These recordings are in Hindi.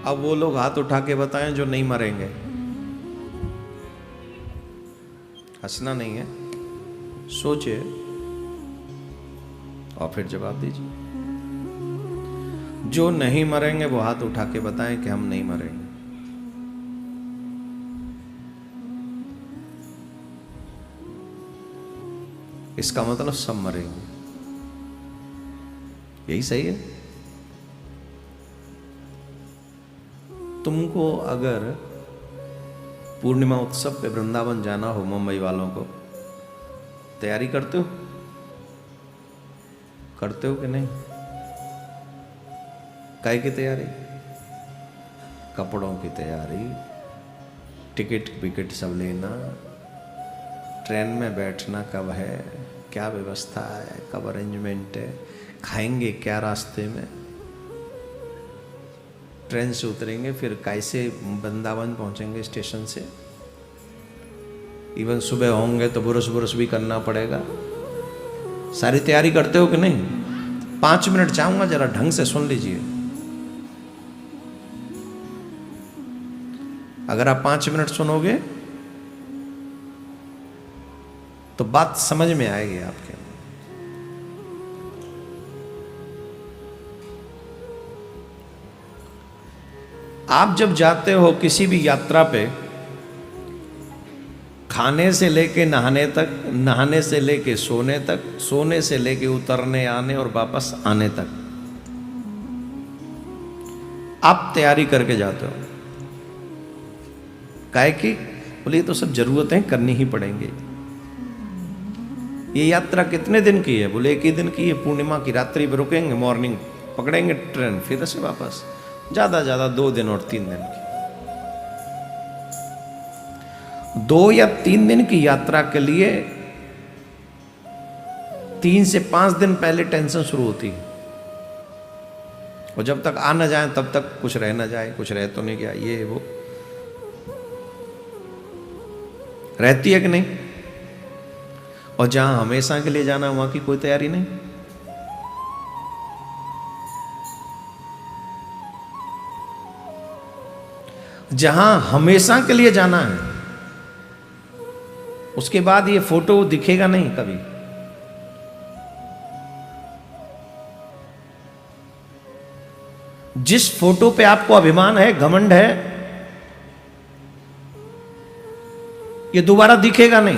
अब वो लोग हाथ उठा के बताएं जो नहीं मरेंगे। हंसना नहीं है, सोचिए और फिर जवाब दीजिए। जो नहीं मरेंगे वो हाथ उठा के बताएं कि हम नहीं मरेंगे। इसका मतलब सब मरेंगे, यही सही है। तुमको अगर पूर्णिमा उत्सव पे वृंदावन जाना हो, मुंबई वालों को, तैयारी करते हो? करते हो कि नहीं? काय की तैयारी? कपड़ों की तैयारी, टिकट विकेट सब लेना, ट्रेन में बैठना कब है, क्या व्यवस्था है, कब अरेंजमेंट है, खाएंगे क्या रास्ते में, ट्रेन से उतरेंगे फिर कैसे वृंदावन पहुंचेंगे स्टेशन से, इवन सुबह होंगे तो ब्रश भी करना पड़ेगा। सारी तैयारी करते हो कि नहीं? 5 मिनट चाहूंगा, जरा ढंग से सुन लीजिए। अगर आप 5 मिनट सुनोगे तो बात समझ में आएगी आपके। आप जब जाते हो किसी भी यात्रा पे, खाने से लेके नहाने तक, नहाने से लेके सोने तक, सोने से लेके उतरने आने और वापस आने तक आप तैयारी करके जाते हो। काहे की? बोले ये तो सब जरूरतें करनी ही पड़ेंगी। ये यात्रा कितने दिन की है? बोले 1 ही दिन की है। पूर्णिमा की रात्रि पे रुकेंगे, मॉर्निंग पकड़ेंगे ट्रेन, फिर से वापस। ज्यादा 2 दिन और 3 दिन की। 2 या 3 दिन की यात्रा के लिए 3 से 5 दिन पहले टेंशन शुरू होती है, और जब तक आ न जाए तब तक कुछ रह न जाए, कुछ रह तो नहीं गया, ये वो रहती है कि नहीं? और जहां हमेशा के लिए जाना वहां की कोई तैयारी नहीं। जहां हमेशा के लिए जाना है उसके बाद ये फोटो दिखेगा नहीं कभी। जिस फोटो पे आपको अभिमान है, घमंड है, ये दोबारा दिखेगा नहीं।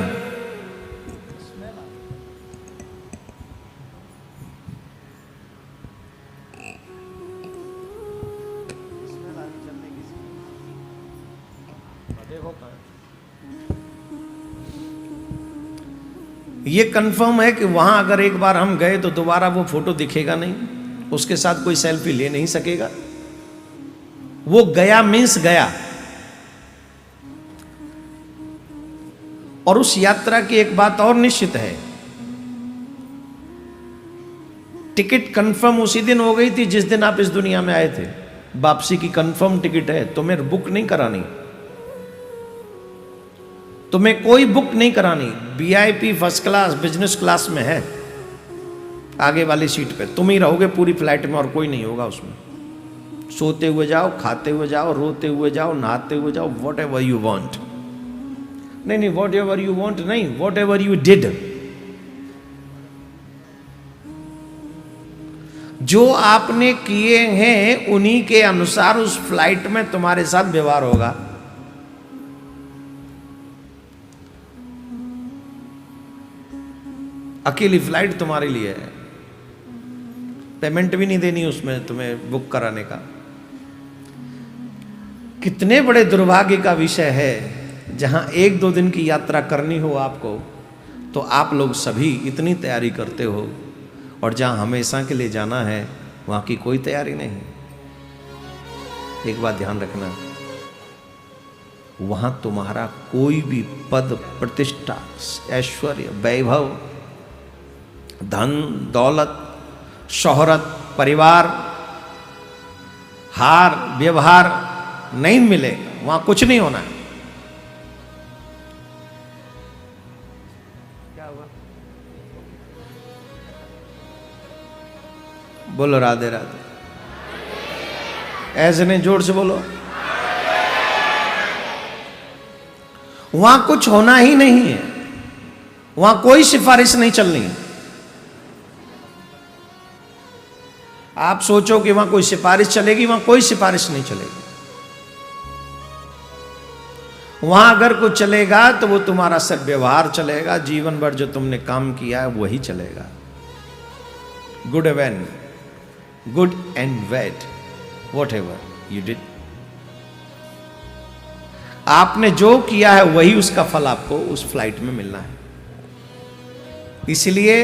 ये कंफर्म है कि वहां अगर एक बार हम गए तो दोबारा वो फोटो दिखेगा नहीं, उसके साथ कोई सेल्फी ले नहीं सकेगा। वो गया मीन्स गया। और उस यात्रा की एक बात और निश्चित है, टिकट कंफर्म उसी दिन हो गई थी जिस दिन आप इस दुनिया में आए थे। वापसी की कंफर्म टिकट है, तुम्हें बुक नहीं करानी, तुम्हें कोई बुक नहीं करानी। VIP, first class, business class में है, आगे वाली सीट पे तुम ही रहोगे पूरी फ्लाइट में और कोई नहीं होगा उसमें। सोते हुए जाओ, खाते हुए जाओ, रोते हुए जाओ, नहाते हुए जाओ, वॉट एवर यू वॉन्ट। नहीं, वॉट एवर यू वॉन्ट नहीं, वॉट एवर यू डिड। जो आपने किए हैं उन्हीं के अनुसार उस फ्लाइट में तुम्हारे साथ व्यवहार होगा। अकेली फ्लाइट तुम्हारे लिए है, पेमेंट भी नहीं देनी उसमें तुम्हें बुक कराने का। कितने बड़े दुर्भाग्य का विषय है, जहां 1-2 दिन की यात्रा करनी हो आपको तो आप लोग सभी इतनी तैयारी करते हो, और जहां हमेशा के लिए जाना है वहां की कोई तैयारी नहीं। एक बात ध्यान रखना, वहां तुम्हारा कोई भी पद, प्रतिष्ठा, ऐश्वर्य, वैभव, धन, दौलत, शोहरत, परिवार, हार, व्यवहार नहीं मिलेगा। वहां कुछ नहीं होना है। क्या हुआ? बोलो राधे राधे। ऐसे नहीं, जोर से बोलो। वहां कुछ होना ही नहीं है, वहां कोई सिफारिश नहीं चलनी है। आप सोचो कि वहां कोई सिफारिश चलेगी, वहां कोई सिफारिश नहीं चलेगी। वहां अगर कुछ चलेगा तो वो तुम्हारा सिर्फ व्यवहार चलेगा, जीवन भर जो तुमने काम किया है वही चलेगा। Good and bad, what ever you did, आपने जो किया है वही उसका फल आपको उस फ्लाइट में मिलना है। इसलिए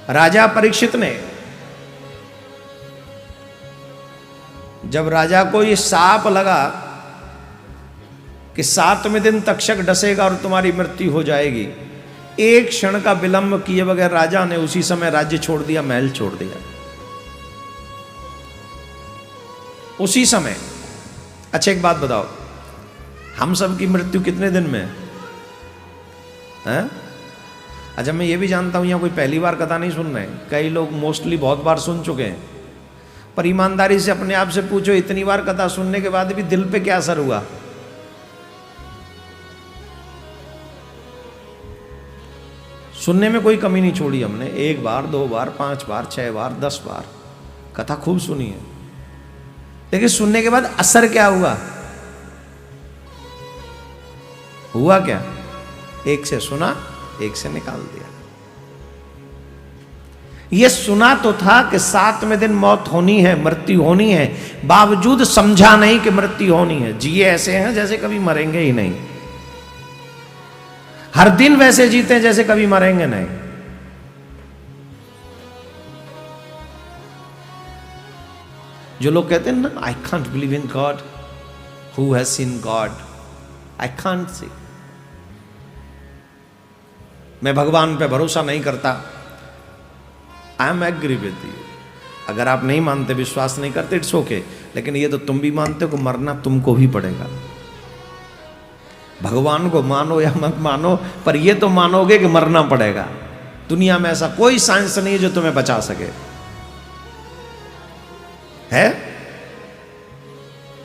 राजा परीक्षित ने, जब राजा को ये शाप लगा कि 7वें दिन तक्षक डसेगा और तुम्हारी मृत्यु हो जाएगी, एक क्षण का विलंब किए बगैर राजा ने उसी समय राज्य छोड़ दिया, महल छोड़ दिया उसी समय। अच्छा एक बात बताओ, हम सब की मृत्यु कितने दिन में है? अच्छा मैं ये भी जानता हूं यहां कोई पहली बार कथा नहीं सुन रहे, कई लोग मोस्टली बहुत बार सुन चुके हैं, पर ईमानदारी से अपने आप से पूछो, इतनी बार कथा सुनने के बाद भी दिल पे क्या असर हुआ? सुनने में कोई कमी नहीं छोड़ी हमने, 1 बार 2 बार 5 बार 6 बार 10 बार कथा खूब सुनी है, लेकिन सुनने के बाद असर क्या हुआ? हुआ क्या? एक से सुना, एक से निकाल दिया। यह सुना तो था कि 7वें दिन मौत होनी है, मृत्यु होनी है, बावजूद समझा नहीं कि मृत्यु होनी है। जिए ऐसे हैं जैसे कभी मरेंगे ही नहीं, हर दिन वैसे जीते हैं जैसे कभी मरेंगे नहीं। जो लोग कहते हैं ना, I can't believe in God, who has seen God, I can't see, मैं भगवान पे भरोसा नहीं करता, I am agree with you. अगर आप नहीं मानते, विश्वास नहीं करते, इट्स ओके, लेकिन ये तो तुम भी मानते हो कि मरना तुमको भी पड़ेगा। भगवान को मानो या मत मानो, पर ये तो मानोगे कि मरना पड़ेगा। दुनिया में ऐसा कोई साइंस नहीं है जो तुम्हें बचा सके।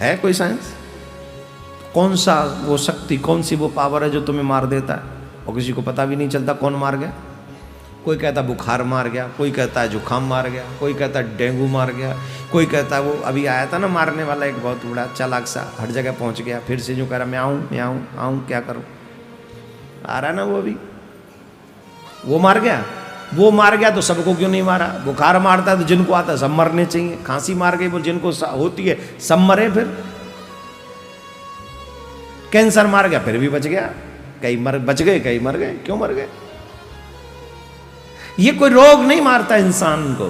है कोई साइंस? कौन सा वो शक्ति, कौन सी वो पावर है जो तुम्हें मार देता है और किसी को पता भी नहीं चलता कौन मार गया? कोई कहता बुखार मार गया, कोई कहता है जुकाम मार गया, कोई कहता है डेंगू मार गया, कोई कहता है वो अभी आया था ना मारने वाला एक बहुत बड़ा चालाक सा, हर जगह पहुंच गया, फिर से जो कह रहा मैं आऊं क्या करूं, आ रहा ना वो अभी, वो मार गया। वो मार गया तो सबको क्यों नहीं मारा? बुखार मारता है तो जिनको आता है सब मरने चाहिए, खांसी मार गई वो जिनको होती है सब मरे, फिर कैंसर मार गया फिर भी बच गया, कई बच गए कई मर गए, क्यों मर गए? ये कोई रोग नहीं मारता इंसान को,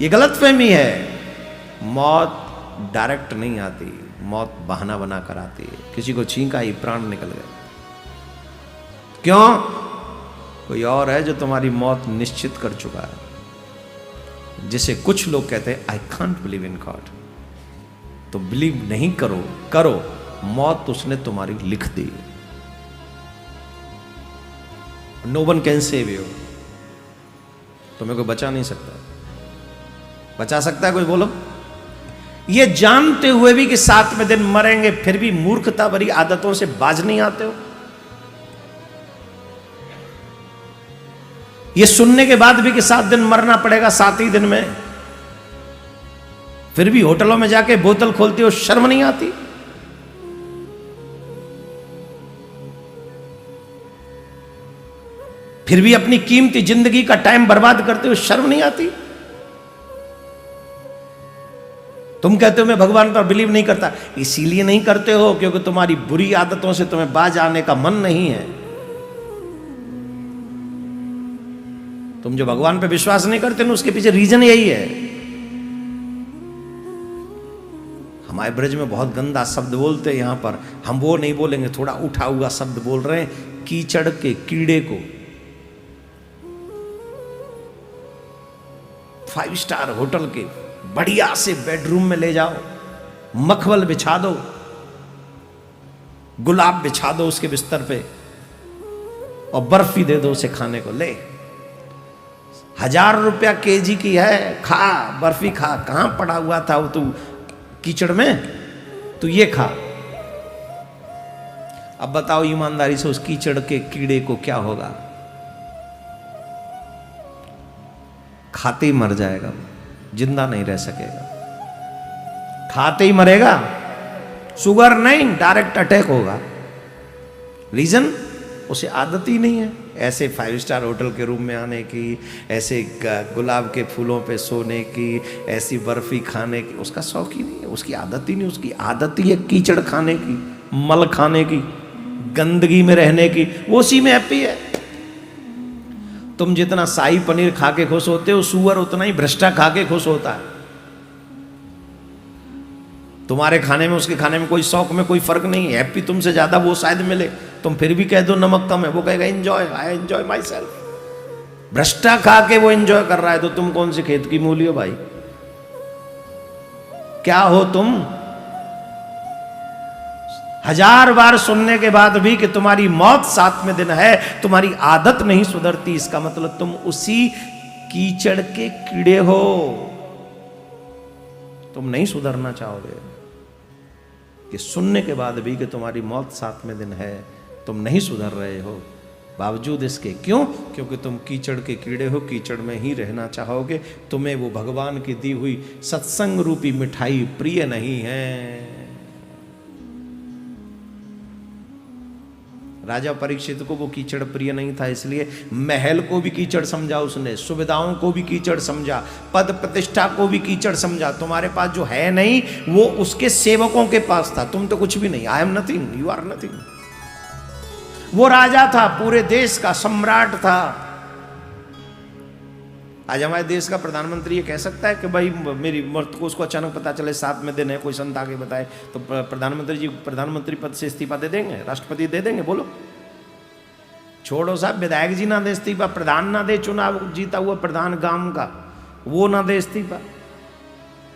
ये गलतफहमी है। मौत डायरेक्ट नहीं आती, मौत बहाना बना कर आती है। किसी को छींका ही प्राण निकल गए, क्यों? कोई और है जो तुम्हारी मौत निश्चित कर चुका है, जिसे कुछ लोग कहते हैं I can't believe in God. तो बिलीव नहीं करो, करो, मौत उसने तुम्हारी लिख दी। No one can save you, तुम्हें कोई बचा नहीं सकता। बचा सकता है कोई? बोलो। ये जानते हुए भी कि 7वें दिन मरेंगे, फिर भी मूर्खता भरी आदतों से बाज नहीं आते हो। ये सुनने के बाद भी कि 7 दिन मरना पड़ेगा, 7 ही दिन में, फिर भी होटलों में जाके बोतल खोलते हो, शर्म नहीं आती? फिर भी अपनी कीमती जिंदगी का टाइम बर्बाद करते हो, शर्म नहीं आती? तुम कहते हो मैं भगवान पर बिलीव नहीं करता, इसीलिए नहीं करते हो क्योंकि तुम्हारी बुरी आदतों से तुम्हें बाज आने का मन नहीं है। तुम जो भगवान पे विश्वास नहीं करते ना, उसके पीछे रीजन यही है। हमारे ब्रज में बहुत गंदा शब्द बोलते हैं, यहां पर हम वो नहीं बोलेंगे, थोड़ा उठा हुआ शब्द बोल रहे हैं। कीचड़ के कीड़े को 5 स्टार होटल के बढ़िया से बेडरूम में ले जाओ, मखमल बिछा दो, गुलाब बिछा दो उसके बिस्तर पे, और बर्फी दे दो उसे खाने को, ले 1,000 रुपया केजी की है, खा बर्फी खा। कहाँ पड़ा हुआ था वो तू कीचड़ में, तू ये खा। अब बताओ ईमानदारी से, उस कीचड़ के कीड़े को क्या होगा? खाते ही मर जाएगा, जिंदा नहीं रह सकेगा, खाते ही मरेगा। शुगर नहीं, डायरेक्ट अटैक होगा। रीजन, उसे आदत ही नहीं है ऐसे 5 स्टार होटल के रूम में आने की, ऐसे गुलाब के फूलों पे सोने की, ऐसी बर्फी खाने की। उसका शौक ही नहीं है, उसकी आदत ही नहीं। उसकी आदत ही है कीचड़ खाने की, मल खाने की, गंदगी में रहने की। वो उसी में हैप्पी है। तुम जितना शाही पनीर खा के खुश होते हो, सूअर उतना ही भ्रष्टा खा के खुश होता है। तुम्हारे खाने में उसके खाने में कोई शौक में कोई फर्क नहीं है। हैप्पी तुमसे ज्यादा वो शायद मिले, तुम फिर भी कह दो नमक कम है, वो कहेगा enjoy, I enjoy myself. भ्रष्टा खा के वो एंजॉय कर रहा है, तो तुम कौन से खेत की मूली हो भाई? क्या हो तुम? 1000 बार सुनने के बाद भी कि तुम्हारी मौत 7वें दिन है, तुम्हारी आदत नहीं सुधरती, इसका मतलब तुम उसी कीचड़ के कीड़े हो। तुम नहीं सुधरना चाहोगे। कि सुनने के बाद भी कि तुम्हारी मौत 7वें दिन है, तुम नहीं सुधर रहे हो, बावजूद इसके। क्यों? क्योंकि तुम कीचड़ के कीड़े हो, कीचड़ में ही रहना चाहोगे। तुम्हें वो भगवान की दी हुई सत्संग रूपी मिठाई प्रिय नहीं है। राजा परीक्षित को वो कीचड़ प्रिय नहीं था, इसलिए महल को भी कीचड़ समझा उसने, सुविधाओं को भी कीचड़ समझा, पद प्रतिष्ठा को भी कीचड़ समझा। तुम्हारे पास जो है नहीं, वो उसके सेवकों के पास था। तुम तो कुछ भी नहीं। I am nothing, you are nothing. वो राजा था, पूरे देश का सम्राट था। आज हमारे देश का प्रधानमंत्री ये कह सकता है कि भाई मेरी मौत को, उसको अचानक पता चले 7वें दिन है, कोई संत आके बताए, तो प्रधानमंत्री जी प्रधानमंत्री पद से इस्तीफा दे देंगे? राष्ट्रपति दे देंगे? बोलो। छोड़ो साहब, विधायक जी ना दे इस्तीफा, प्रधान ना दे, चुनाव जीता हुआ प्रधान गांव का, वो ना दे इस्तीफा।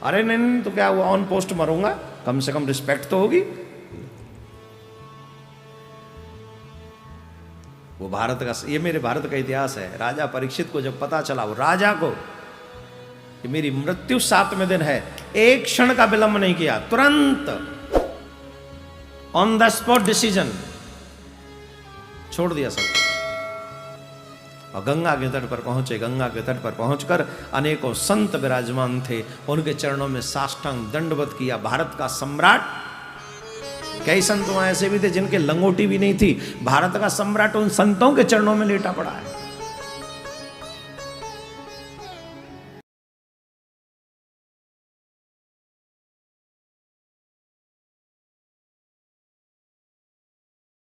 अरे नहीं, तो क्या वो ऑन पोस्ट मरूंगा? कम से कम रिस्पेक्ट तो होगी। वो भारत का, ये मेरे भारत का इतिहास है। राजा परीक्षित को जब पता चला, वो राजा को, कि मेरी मृत्यु 7वें दिन है, एक क्षण का विलंब नहीं किया, तुरंत ऑन द स्पॉट डिसीजन छोड़ दिया सब। और गंगा के तट पर पहुंचे। गंगा के तट पर पहुंचकर अनेकों संत विराजमान थे, उनके चरणों में साष्टांग दंडवत किया। भारत का सम्राट, कई संत वहां ऐसे भी थे जिनके लंगोटी भी नहीं थी, भारत का सम्राट उन संतों के चरणों में लेटा पड़ा है।